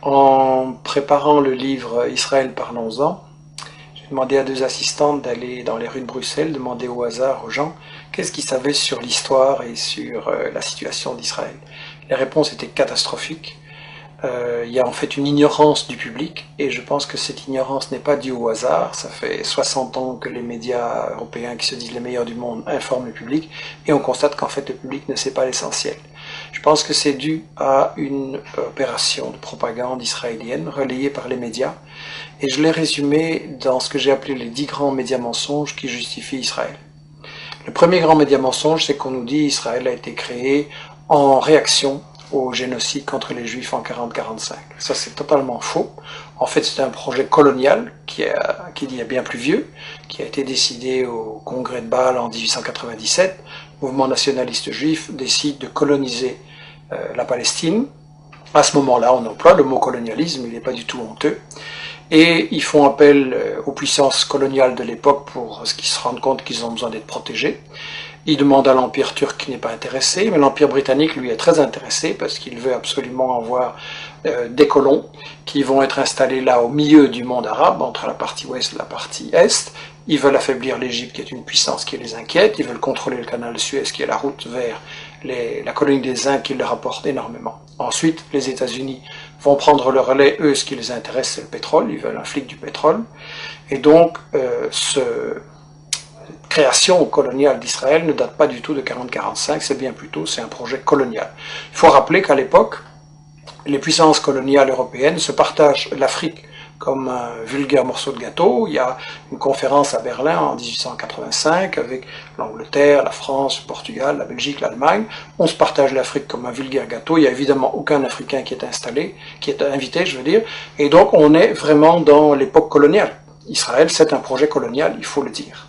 En préparant le livre Israël, parlons-en, j'ai demandé à deux assistantes d'aller dans les rues de Bruxelles, demander au hasard aux gens qu'est-ce qu'ils savaient sur l'histoire et sur la situation d'Israël. Les réponses étaient catastrophiques. Il y a en fait une ignorance du public, et je pense que cette ignorance n'est pas due au hasard. Ça fait 60 ans que les médias européens, qui se disent les meilleurs du monde, informent le public, et on constate qu'en fait le public ne sait pas l'essentiel. Je pense que c'est dû à une opération de propagande israélienne relayée par les médias, et je l'ai résumé dans ce que j'ai appelé les 10 grands médias mensonges qui justifient Israël. Le premier grand média mensonge, c'est qu'on nous dit qu'Israël a été créé en réaction au génocide contre les Juifs en 40-45. Ça, c'est totalement faux. En fait, c'est un projet colonial qui est bien plus vieux, qui a été décidé au congrès de Bâle en 1897. Le mouvement nationaliste juif décide de coloniser la Palestine. À ce moment-là, on emploie le mot colonialisme, il n'est pas du tout honteux. Et ils font appel aux puissances coloniales de l'époque pour qu'ils se rendent compte qu'ils ont besoin d'être protégés. Ils demandent à l'Empire turc qui n'est pas intéressé, mais l'Empire britannique, lui, est très intéressé parce qu'il veut absolument avoir des colons qui vont être installés là au milieu du monde arabe, entre la partie ouest et la partie est. Ils veulent affaiblir l'Égypte, qui est une puissance qui les inquiète. Ils veulent contrôler le canal de Suez, qui est la route vers la colonie des Indes, qui leur apporte énormément. Ensuite, les États-Unis vont prendre le relais. Eux, ce qui les intéresse, c'est le pétrole. Ils veulent un flic du pétrole. Et donc, cette création coloniale d'Israël ne date pas du tout de 40-45, c'est bien plus tôt, c'est un projet colonial. Il faut rappeler qu'à l'époque, les puissances coloniales européennes se partagent l'Afrique comme un vulgaire morceau de gâteau. Il y a une conférence à Berlin en 1885 avec l'Angleterre, la France, le Portugal, la Belgique, l'Allemagne. On se partage l'Afrique comme un vulgaire gâteau. Il n'y a évidemment aucun Africain qui est installé, qui est invité, je veux dire. Et donc on est vraiment dans l'époque coloniale. Israël, c'est un projet colonial, il faut le dire.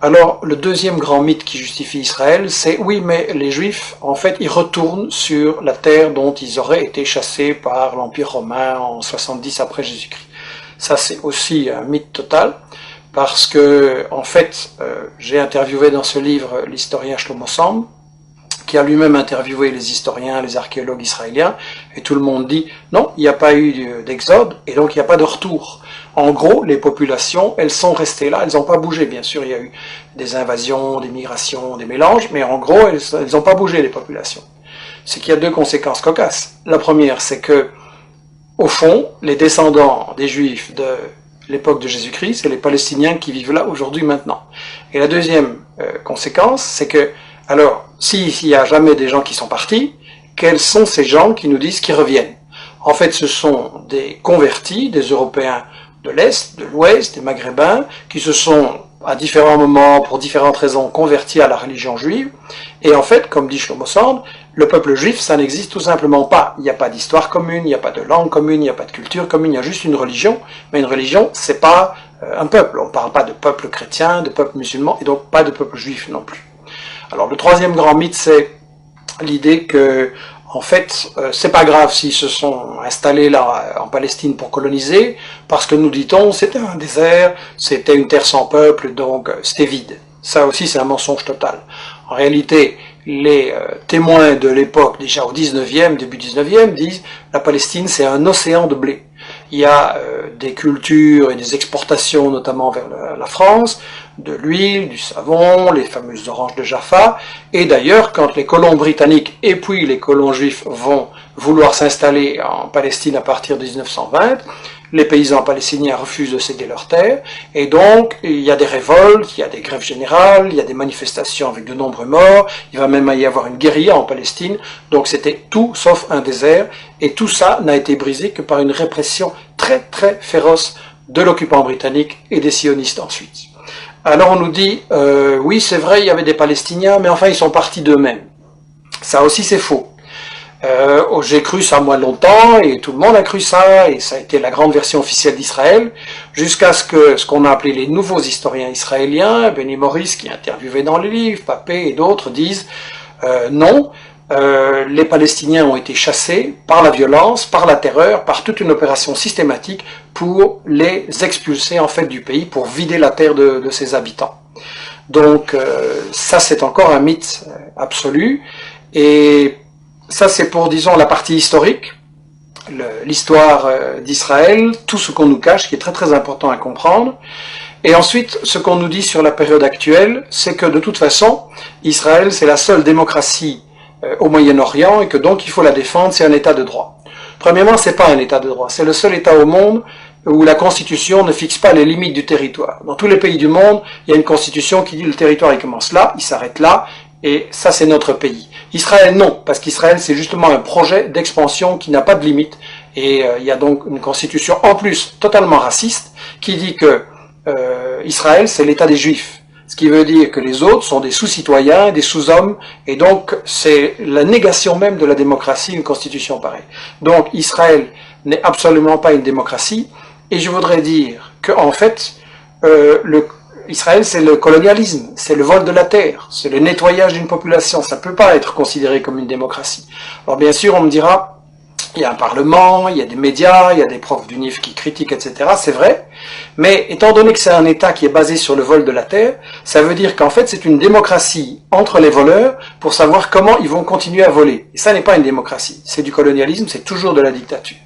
Alors, le deuxième grand mythe qui justifie Israël, c'est oui, mais les Juifs, en fait, ils retournent sur la terre dont ils auraient été chassés par l'Empire romain en 70 après Jésus-Christ. Ça, c'est aussi un mythe total, parce que, en fait, j'ai interviewé dans ce livre l'historien Shlomo Sand, qui a lui-même interviewé les historiens, les archéologues israéliens, et tout le monde dit non, il n'y a pas eu d'exode, et donc il n'y a pas de retour. En gros, les populations, elles sont restées là, elles n'ont pas bougé. Bien sûr, il y a eu des invasions, des migrations, des mélanges, mais en gros, elles n'ont pas bougé, les populations. C'est qu'il y a deux conséquences cocasses. La première, c'est que, au fond, les descendants des Juifs de l'époque de Jésus-Christ, c'est les Palestiniens qui vivent là aujourd'hui, maintenant. Et la deuxième conséquence, c'est que, alors, s'il n'y a jamais des gens qui sont partis, quels sont ces gens qui nous disent qu'ils reviennent? En fait, ce sont des convertis, des Européens de l'Est, de l'Ouest, des Maghrébins, qui se sont, à différents moments, pour différentes raisons, convertis à la religion juive. Et en fait, comme dit Shlomo Sand, le peuple juif, ça n'existe tout simplement pas. Il n'y a pas d'histoire commune, il n'y a pas de langue commune, il n'y a pas de culture commune, il y a juste une religion. Mais une religion, c'est pas un peuple. On ne parle pas de peuple chrétien, de peuple musulman, et donc pas de peuple juif non plus. Alors, le troisième grand mythe, c'est l'idée que, en fait, c'est pas grave s'ils se sont installés là en Palestine pour coloniser, parce que nous dit-on, c'était un désert, c'était une terre sans peuple, donc c'était vide. Ça aussi, c'est un mensonge total. En réalité, les témoins de l'époque, déjà au 19e, début 19e, disent la Palestine, c'est un océan de blé. Il y a des cultures et des exportations, notamment vers la France, de l'huile, du savon, les fameuses oranges de Jaffa. Et d'ailleurs, quand les colons britanniques et puis les colons juifs vont vouloir s'installer en Palestine à partir de 1920, les paysans palestiniens refusent de céder leurs terres, et donc il y a des révoltes, il y a des grèves générales, il y a des manifestations avec de nombreux morts, il va même y avoir une guérilla en Palestine, donc c'était tout sauf un désert, et tout ça n'a été brisé que par une répression très très féroce de l'occupant britannique et des sionistes ensuite. Alors on nous dit, oui c'est vrai, il y avait des Palestiniens, mais enfin ils sont partis d'eux-mêmes. Ça aussi c'est faux. J'ai cru ça moi longtemps, et tout le monde a cru ça, et ça a été la grande version officielle d'Israël, jusqu'à ce qu'on a appelé les nouveaux historiens israéliens, Benny Morris qui est interviewé dans les livres, Papé et d'autres disent non, les Palestiniens ont été chassés par la violence, par la terreur, par toute une opération systématique pour les expulser en fait du pays, pour vider la terre de ses habitants. Donc ça c'est encore un mythe absolu, et ça c'est pour, disons, la partie historique. l'histoire d'Israël, tout ce qu'on nous cache, qui est très très important à comprendre. Et ensuite, ce qu'on nous dit sur la période actuelle, c'est que de toute façon, Israël, c'est la seule démocratie au Moyen-Orient et que donc il faut la défendre, c'est un État de droit. Premièrement, c'est pas un État de droit, c'est le seul État au monde où la Constitution ne fixe pas les limites du territoire. Dans tous les pays du monde, il y a une Constitution qui dit le territoire il commence là, il s'arrête là, et ça c'est notre pays. Israël non, parce qu'Israël c'est justement un projet d'expansion qui n'a pas de limite, et il y a donc une Constitution en plus totalement raciste qui dit que Israël c'est l'État des Juifs. Ce qui veut dire que les autres sont des sous-citoyens, des sous-hommes, et donc c'est la négation même de la démocratie, une constitution pareille. Donc Israël n'est absolument pas une démocratie, et je voudrais dire que en fait, Israël c'est le colonialisme, c'est le vol de la terre, c'est le nettoyage d'une population, ça ne peut pas être considéré comme une démocratie. Alors bien sûr on me dira, il y a un parlement, il y a des médias, il y a des profs d'UNIF qui critiquent, etc. C'est vrai, mais étant donné que c'est un État qui est basé sur le vol de la terre, ça veut dire qu'en fait c'est une démocratie entre les voleurs pour savoir comment ils vont continuer à voler. Et ça n'est pas une démocratie, c'est du colonialisme, c'est toujours de la dictature.